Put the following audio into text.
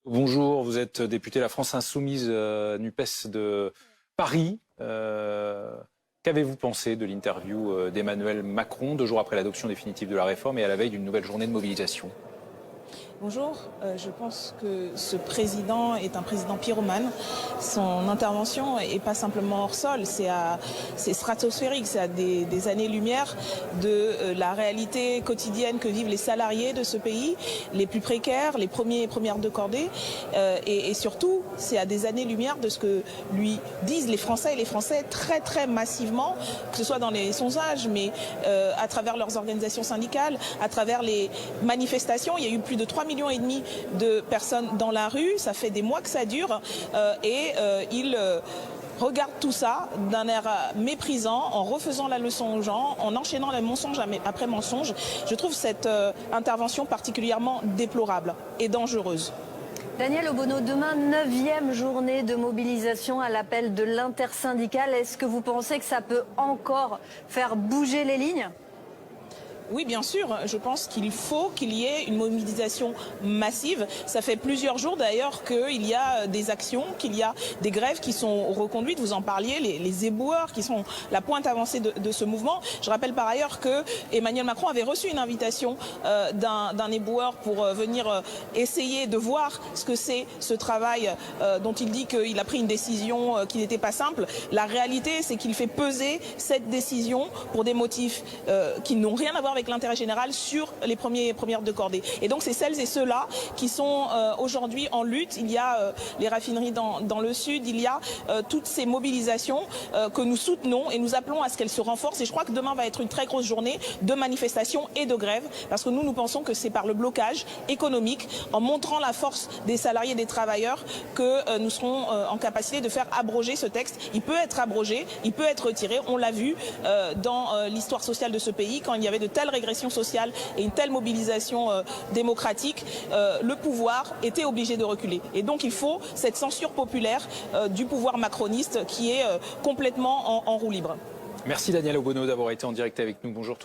Bonjour, vous êtes député de la France Insoumise NUPES de Paris. Qu'avez-vous pensé de l'interview d'Emmanuel Macron 2 jours après l'adoption définitive de la réforme et à la veille d'une nouvelle journée de mobilisation? Bonjour, je pense que ce président est un président pyromane. Son intervention n'est pas simplement hors sol, c'est stratosphérique, c'est à des années-lumière de la réalité quotidienne que vivent les salariés de ce pays, les plus précaires, les premiers et premières de cordée, et surtout c'est à des années-lumière de ce que lui disent les Français et les Français très très massivement, que ce soit dans les sondages, mais à travers leurs organisations syndicales, à travers les manifestations. Il y a eu plus de 3,5 millions de personnes dans la rue, ça fait des mois que ça dure, et il regarde tout ça d'un air méprisant, en refaisant la leçon aux gens, en enchaînant les mensonges après mensonges. Je trouve cette intervention particulièrement déplorable et dangereuse. Daniel Obono, demain, 9e journée de mobilisation à l'appel de l'intersyndicale. Est-ce que vous pensez que ça peut encore faire bouger les lignes ? Oui, bien sûr. Je pense qu'il faut qu'il y ait une mobilisation massive. Ça fait plusieurs jours d'ailleurs qu'il y a des actions, qu'il y a des grèves qui sont reconduites. Vous en parliez, les éboueurs qui sont la pointe avancée de ce mouvement. Je rappelle par ailleurs que Emmanuel Macron avait reçu une invitation d'un éboueur pour venir essayer de voir ce que c'est ce travail dont il dit qu'il a pris une décision qui n'était pas simple. La réalité, c'est qu'il fait peser cette décision pour des motifs qui n'ont rien à voir avec l'intérêt général sur les premiers et premières de cordée. Et donc c'est celles et ceux-là qui sont aujourd'hui en lutte. Il y a les raffineries dans le sud, il y a toutes ces mobilisations que nous soutenons et nous appelons à ce qu'elles se renforcent. Et je crois que demain va être une très grosse journée de manifestations et de grèves, parce que nous pensons que c'est par le blocage économique, en montrant la force des salariés et des travailleurs, que nous serons en capacité de faire abroger ce texte. Il peut être abrogé, il peut être retiré. On l'a vu dans l'histoire sociale de ce pays, quand il y avait de telles régression sociale et une telle mobilisation démocratique, le pouvoir était obligé de reculer. Et donc il faut cette censure populaire du pouvoir macroniste qui est complètement en roue libre. Merci Daniel Obono d'avoir été en direct avec nous. Bonjour.